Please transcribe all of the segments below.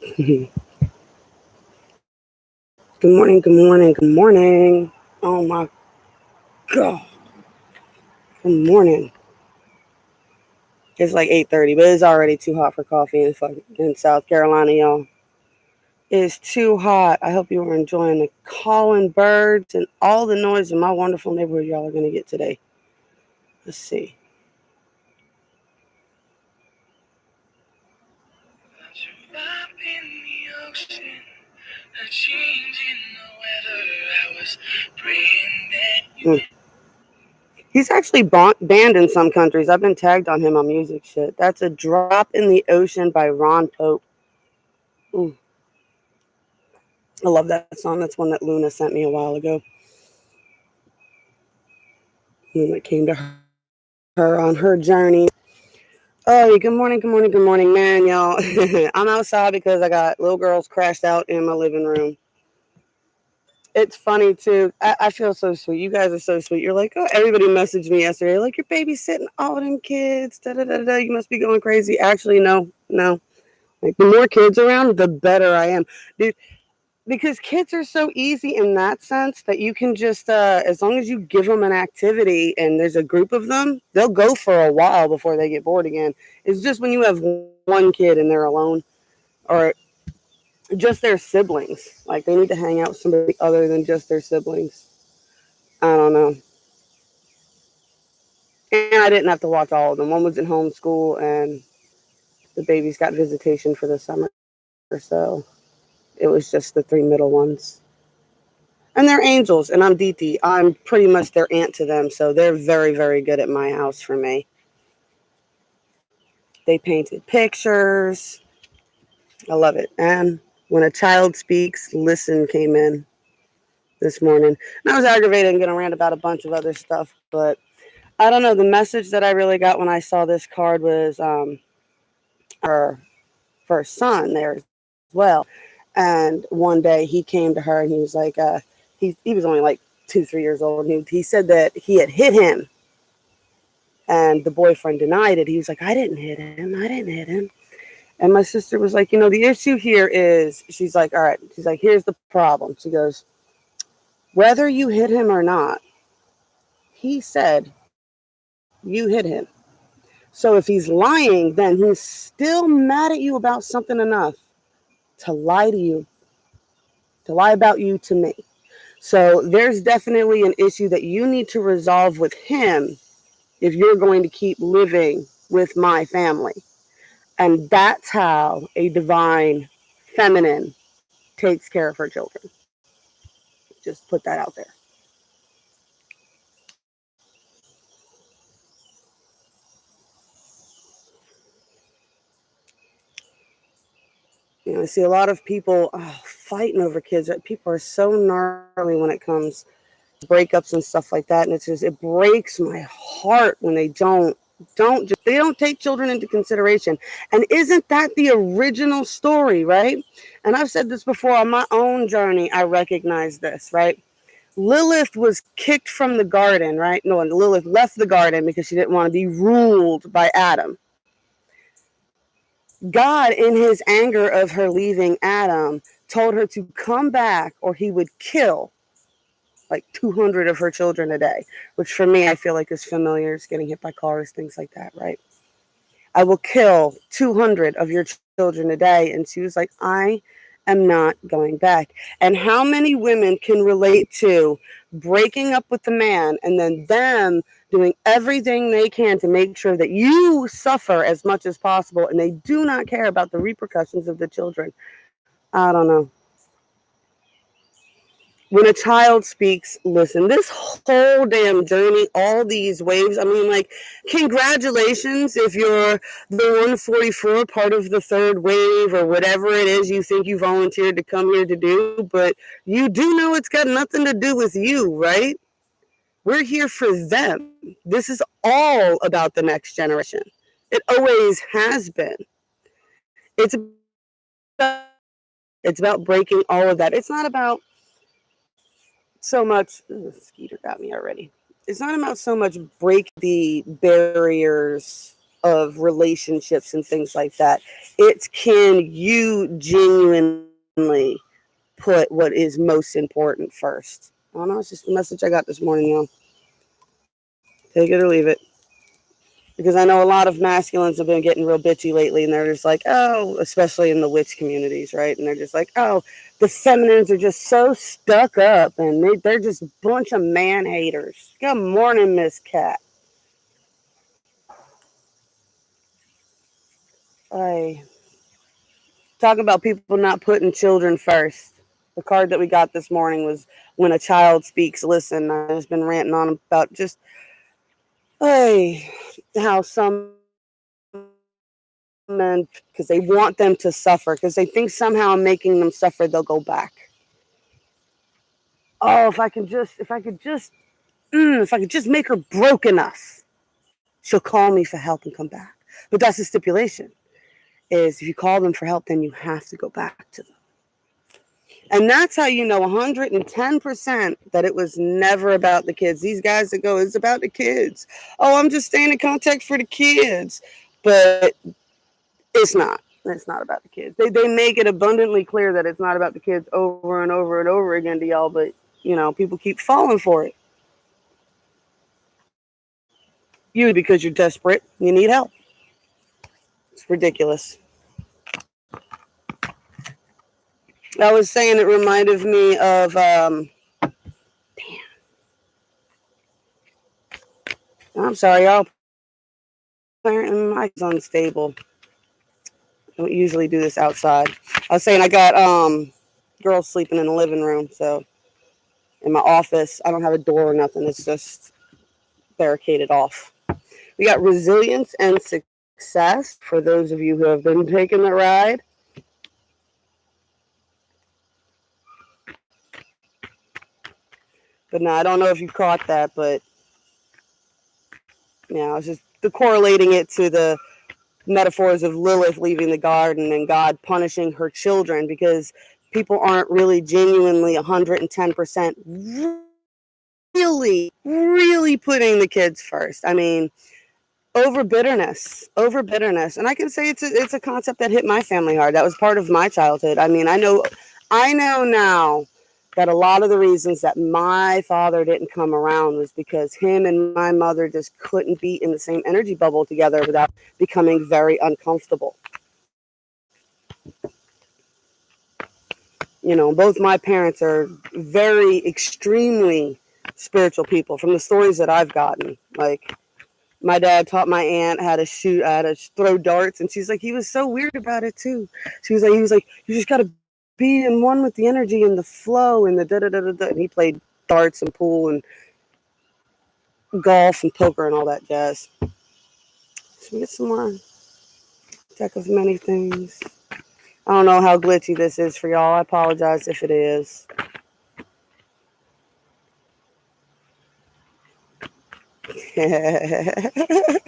Good morning, good morning, good morning. Oh my God. Good morning. It's like 8:30, but it's already too hot for coffee in South Carolina, y'all. It's too hot. I hope you were enjoying the calling birds and all the noise in my wonderful neighborhood y'all are going to get today. Let's see. Mm. He's actually banned in some countries. I've been tagged on him on music shit. That's A Drop in the Ocean by Ron Pope. Ooh. I love that song. That's one that Luna sent me a while ago. When it came to her on her journey. Oh, good morning, good morning, good morning, man, y'all. I'm outside because I got little girls crashed out in my living room. It's funny too. I feel so sweet. You guys are so sweet. You're like, oh, everybody messaged me yesterday, like you're babysitting all them kids. Da da da da. You must be going crazy. Actually, no. Like the more kids around, the better I am, dude. Because kids are so easy in that sense that you can just, as long as you give them an activity and there's a group of them, they'll go for a while before they get bored again. It's just when you have one kid and they're alone, or just their siblings, like they need to hang out with somebody other than just their siblings. I don't know. And I didn't have to watch all of them. One was in homeschool, and the babies got visitation for the summer, so it was just the three middle ones. And they're angels, and I'm Diti. I'm pretty much their aunt to them, so they're very, very good at my house for me. They painted pictures. I love it. And when a child speaks, listen came in this morning. And I was aggravated and going to rant about a bunch of other stuff, but I don't know. The message that I really got when I saw this card was her first son there as well. And one day he came to her and he was like, he was only like 2, 3 years old. And he said that he had hit him. And the boyfriend denied it. He was like, I didn't hit him. I didn't hit him. And my sister was like, the issue here is, she's like, all right. She's like, here's the problem. She goes, whether you hit him or not, he said you hit him. So if he's lying, then he's still mad at you about something enough to lie to you, to lie about you to me. So there's definitely an issue that you need to resolve with him if you're going to keep living with my family. And that's how a divine feminine takes care of her children. Just put that out there. I see a lot of people fighting over kids. People are so gnarly when it comes to breakups and stuff like that, and it breaks my heart when they don't take children into consideration. And isn't that the original story, right? And I've said this before on my own journey. I recognize this, right? Lilith was kicked from the garden, right? No, Lilith left the garden because she didn't want to be ruled by Adam. God, in his anger of her leaving Adam, told her to come back or he would kill like 200 of her children a day, which for me, I feel like is familiar. It's getting hit by cars, things like that, right? I will kill 200 of your children a day. And she was like, I am not going back. And how many women can relate to breaking up with the man and then them doing everything they can to make sure that you suffer as much as possible and they do not care about the repercussions of the children? I don't know. When a child speaks, listen. This whole damn journey, all these waves. I mean, like, congratulations if you're the 144 part of the third wave or whatever it is you think you volunteered to come here to do. But you do know it's got nothing to do with you, right? We're here for them. This is all about the next generation. It always has been. It's about breaking all of that. It's not about so much. Skeeter got me already. It's not about so much break the barriers of relationships and things like that. It's, can you genuinely put what is most important first? I don't know. It's just the message I got this morning, y'all. Take it or leave it. Because I know a lot of masculines have been getting real bitchy lately, and they're just like, oh, especially in the witch communities, right? And they're just like, oh, the feminines are just so stuck up, and they're just a bunch of man haters. Good morning, Miss Cat. I talk about people not putting children first. The card that we got this morning was when a child speaks, listen. I've just been ranting on about just how some men, because they want them to suffer, because they think somehow making them suffer, they'll go back. Oh, if I could just make her broke enough, she'll call me for help and come back. But that's the stipulation: is if you call them for help, then you have to go back to them. And that's how you know 110% that it was never about the kids. These guys that go, it's about the kids. Oh, I'm just staying in contact for the kids. But it's not. It's not about the kids. They make it abundantly clear that it's not about the kids over and over and over again to y'all, but, people keep falling for it. Because you're desperate, you need help. It's ridiculous. I was saying it reminded me of, I'm sorry, y'all. Apparently my mic's unstable. I don't usually do this outside. I was saying I got girls sleeping in the living room, so in my office, I don't have a door or nothing. It's just barricaded off. We got resilience and success for those of you who have been taking the ride. But no, I don't know if you caught that, but I was just correlating it to the metaphors of Lilith leaving the garden and God punishing her children, because people aren't really genuinely 110% really putting the kids first. I mean, over bitterness. And I can say it's a concept that hit my family hard. That was part of my childhood. I mean, I know now that a lot of the reasons that my father didn't come around was because him and my mother just couldn't be in the same energy bubble together without becoming very uncomfortable. Both my parents are very extremely spiritual people from the stories that I've gotten. Like, my dad taught my aunt how to shoot, how to throw darts, and she's like, he was so weird about it too. He was like, you just got to be in one with the energy and the flow and the da da da da da. And he played darts and pool and golf and poker and all that jazz. So we get some more deck of many things. I don't know how glitchy this is for y'all. I apologize if it is.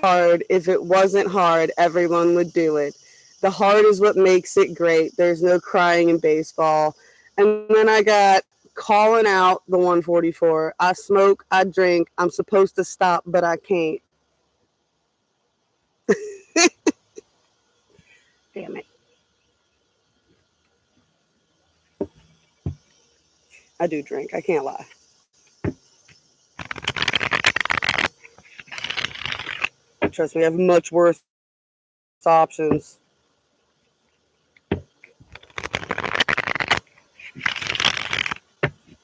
Hard. If it wasn't hard, everyone would do it. The heart is what makes it great. There's no crying in baseball. And then I got calling out the 144. I smoke, I drink. I'm supposed to stop, but I can't. Damn it. I do drink. I can't lie. Trust me, I have much worse options.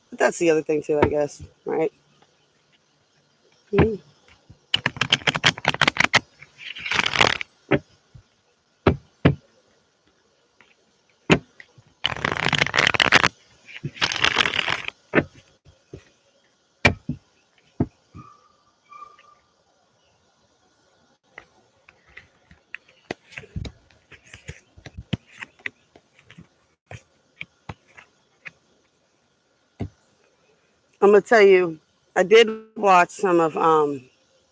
But that's the other thing too, I guess, right? Mm. I'm gonna tell you, I did watch some of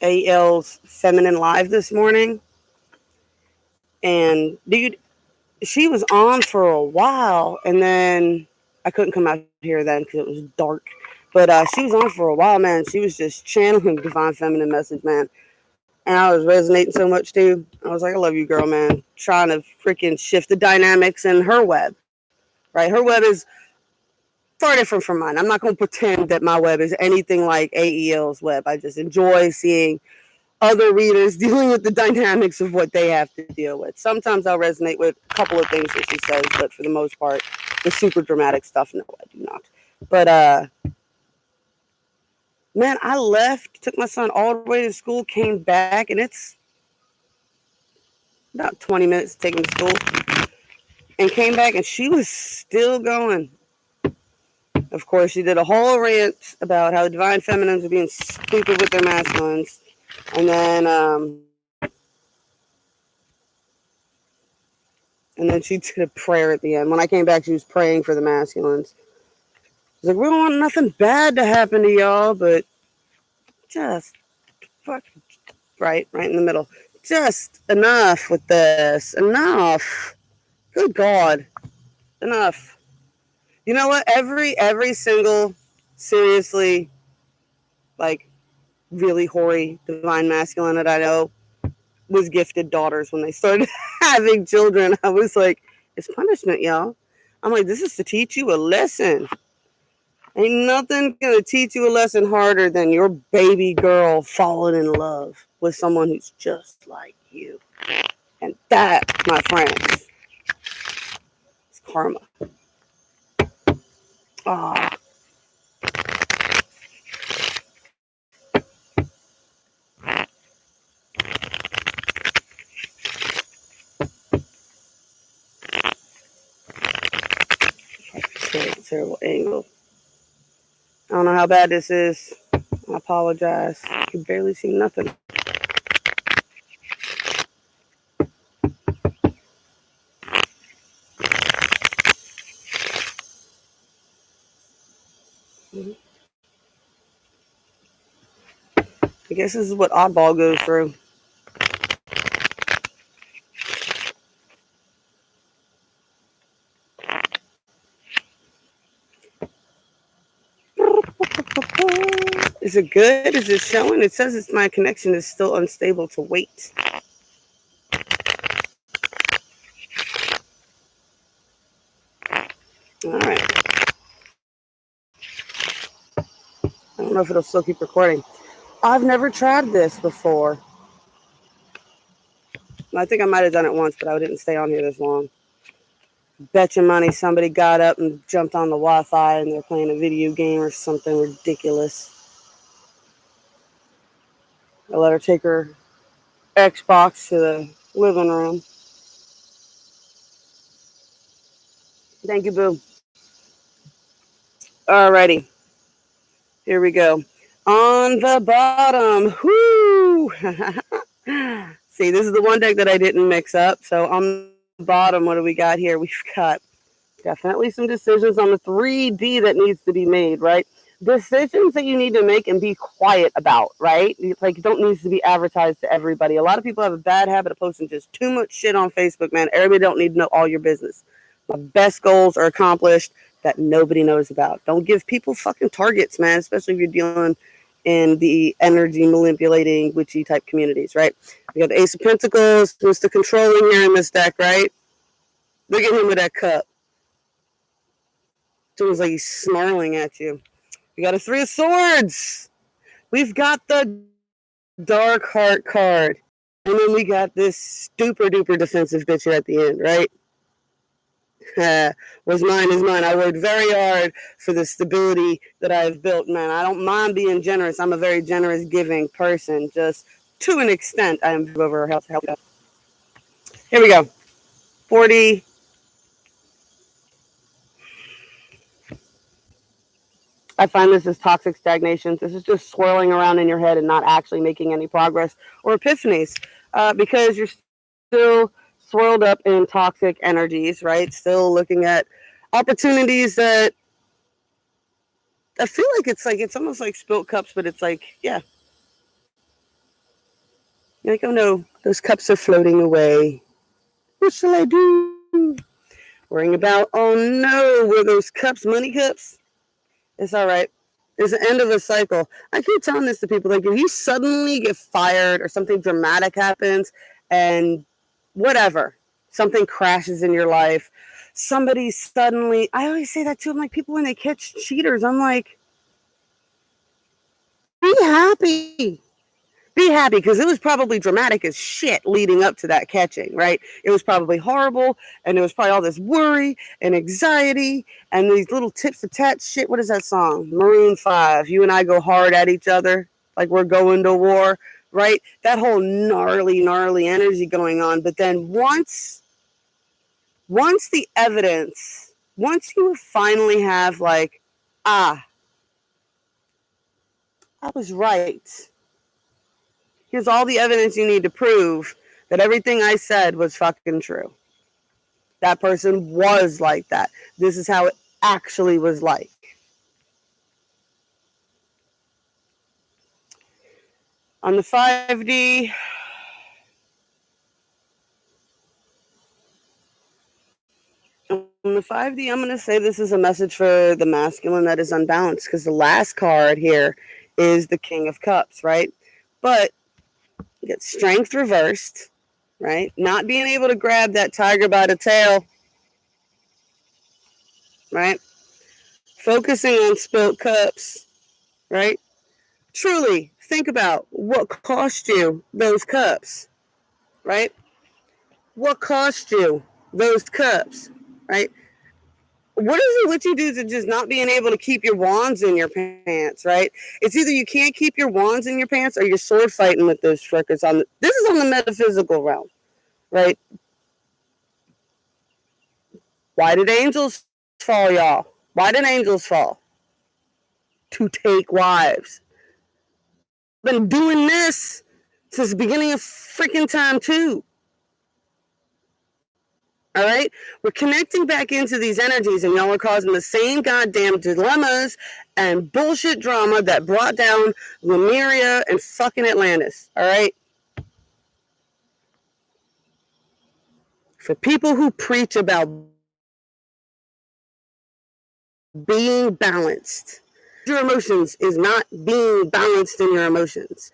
AL's Feminine Live this morning, and dude, she was on for a while, and then I couldn't come out here then because it was dark. But she was on for a while, man. She was just channeling divine feminine message, man. And I was resonating so much too. I was like, I love you, girl, man. Trying to freaking shift the dynamics in her web, right? Her web is far different from mine. I'm not going to pretend that my web is anything like AEL's web. I just enjoy seeing other readers dealing with the dynamics of what they have to deal with. Sometimes I'll resonate with a couple of things that she says, but for the most part, the super dramatic stuff, no, I do not. But man, I left, took my son all the way to school, came back, and it's about 20 minutes to take him to school, and came back, and she was still going. Of course, she did a whole rant about how the divine feminines are being stupid with their masculines, and then she did a prayer at the end. When I came back, she was praying for the masculines. She's like, we don't want nothing bad to happen to y'all, but just fuck right in the middle. Just enough with this. Enough. Good God. Enough. You know what? Every single seriously like really hoary divine masculine that I know was gifted daughters when they started having children. I was like, it's punishment, y'all. I'm like, this is to teach you a lesson. Ain't nothing gonna teach you a lesson harder than your baby girl falling in love with someone who's just like you. And that, my friends, is karma. Ah, terrible angle. I don't know how bad this is. I apologize. I can barely see nothing. I guess this is what oddball goes through. Is it good? Is it showing? It says it's my connection is still unstable to wait. All right. I don't know if it'll still keep recording. I've never tried this before. I think I might have done it once, but I didn't stay on here this long. Bet your money somebody got up and jumped on the Wi-Fi and they're playing a video game or something ridiculous. I let her take her Xbox to the living room. Thank you, boo. Alrighty. Here we go. On the bottom. Whoo! See, this is the one deck that I didn't mix up. So on the bottom, what do we got here? We've got definitely some decisions on the 3D that needs to be made, right? Decisions that you need to make and be quiet about, right? Like, it don't need to be advertised to everybody. A lot of people have a bad habit of posting just too much shit on Facebook, man. Everybody don't need to know all your business. My best goals are accomplished that nobody knows about. Don't give people fucking targets, man, especially if you're dealing in the energy manipulating witchy type communities, right? We got the Ace of Pentacles, Mr. Controlling here in this deck, right? Look at him with that cup. Seems like he's snarling at you. We got a Three of Swords. We've got the Dark Heart card. And then we got this super duper defensive bitch here at the end, right? What's mine is mine. I worked very hard for the stability that I've built, man. I don't mind being generous. I'm a very generous, giving person. Just to an extent, I am over health. Here we go. 40. I find this as toxic stagnation. This is just swirling around in your head and not actually making any progress or epiphanies because you're still swirled up in toxic energies, right? Still looking at opportunities that I feel like it's almost like spilt cups, but it's like, yeah. You're like, oh no, those cups are floating away. What shall I do? Worrying about, oh no, were those cups money cups? It's all right. It's the end of a cycle. I keep telling this to people, like, if you suddenly get fired or something dramatic happens and whatever, something crashes in your life, somebody suddenly, I always say that too. I'm like, people, when they catch cheaters, I'm like, be happy. Be happy, because it was probably dramatic as shit leading up to that catching, right? It was probably horrible, and there was probably all this worry and anxiety and these little tit for tat shit. What is that song? Maroon 5. You and I go hard at each other like we're going to war, right? That whole gnarly energy going on. But then once the evidence, once you finally have like, I was right. Here's all the evidence you need to prove that everything I said was fucking true. That person was like that. This is how it actually was like. On the 5D, I'm going to say this is a message for the masculine that is unbalanced, because the last card here is the King of Cups, right? But you get strength reversed, right? Not being able to grab that tiger by the tail, right? Focusing on spilt cups, right? Truly think about what cost you those cups, right? What cost you those cups, right? What is it with you dudes are just not being able to keep your wands in your pants, right? It's either you can't keep your wands in your pants or you're sword fighting with those frickers on this is on the metaphysical realm, right? Why did angels fall, y'all? Why did angels fall? To take wives. Been doing this since the beginning of freaking time too. All right, we're connecting back into these energies, and y'all are causing the same goddamn dilemmas and bullshit drama that brought down Lemuria and fucking Atlantis. All right, for people who preach about being balanced, your emotions is not being balanced in your emotions.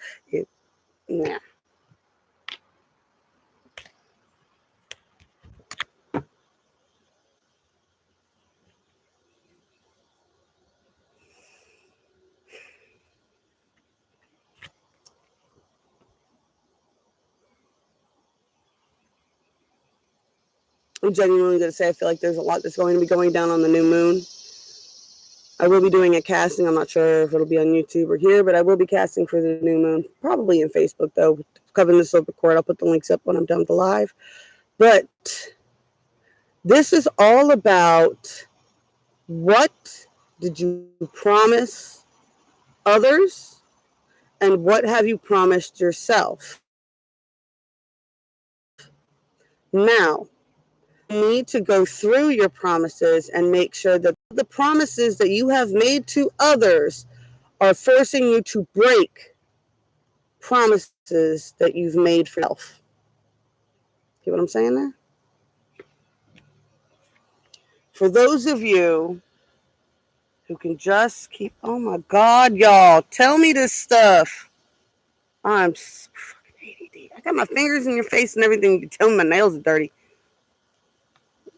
Nah. I'm genuinely going to say I feel like there's a lot that's going to be going down on the new moon. I will be doing a casting. I'm not sure if it'll be on YouTube or here, but I will be casting for the new moon, probably in Facebook, though. Coven the Silver Cord. I'll put the links up when I'm done with the live. But this is all about, what did you promise others and what have you promised yourself? Now, you need to go through your promises and make sure that the promises that you have made to others are forcing you to break promises that you've made for yourself. See what I'm saying there? For those of you who can just keep, oh my God, y'all, tell me this stuff. I'm so fucking ADD. I got my fingers in your face and everything. You can tell me my nails are dirty.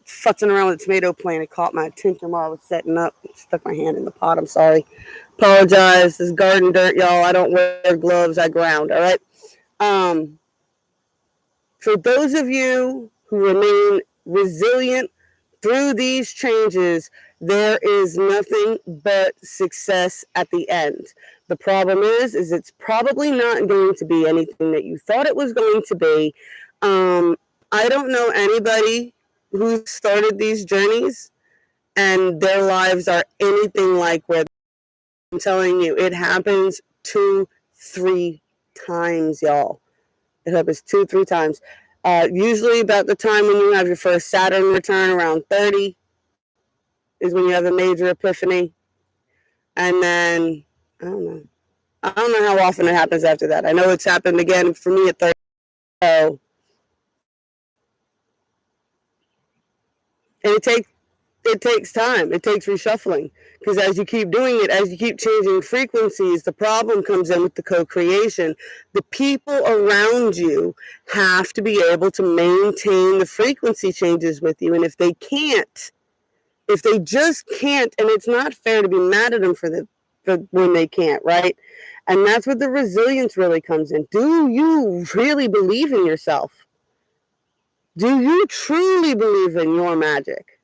Futzing around with a tomato plant. It caught my attention while I was setting up. Stuck my hand in the pot. I'm sorry. Apologize. This is garden dirt, y'all. I don't wear gloves. I ground. All right. For those of you who remain resilient through these changes, there is nothing but success at the end. The problem is it's probably not going to be anything that you thought it was going to be. I don't know anybody who started these journeys and their lives are anything like where I'm telling you, it happens 2-3 times, y'all. It happens 2-3 times. Usually about the time when you have your first Saturn return, around 30, is when you have a major epiphany. And then, I don't know. I don't know how often it happens after that. I know it's happened again for me at 30. So, and it takes It takes time. It takes reshuffling. Because as you keep doing it, as you keep changing frequencies, the problem comes in with the co-creation. The people around you have to be able to maintain the frequency changes with you. And if they can't, if they just can't, and it's not fair to be mad at them for when they can't, right? And that's what the resilience really comes in. Do you really believe in yourself? Do you truly believe in your magic?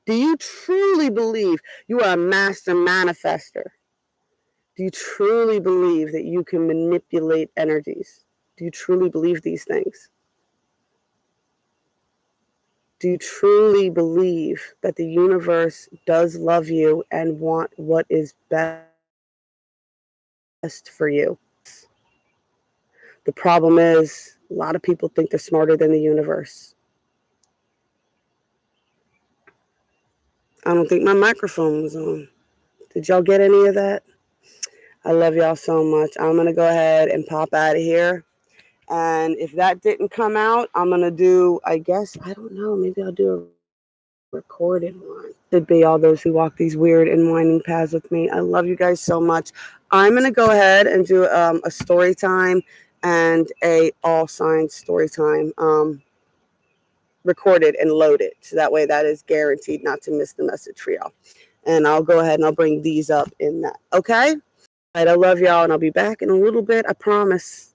Do you truly believe you are a master manifester? Do you truly believe that you can manipulate energies? Do you truly believe these things? Do you truly believe that the universe does love you and want what is best for you? The problem is, a lot of people think they're smarter than the universe. I don't think my microphone was on. Did y'all get any of that? I love y'all so much. I'm going to go ahead and pop out of here. And if that didn't come out, I'm going to do, I guess, I don't know, maybe I'll do a recorded one. Could be all those who walk these weird and winding paths with me. I love you guys so much. I'm going to go ahead and do a story time and a all signs story time recorded and loaded. So that way that is guaranteed not to miss the message for y'all. And I'll go ahead and I'll bring these up in that. Okay? All right, I love y'all and I'll be back in a little bit. I promise.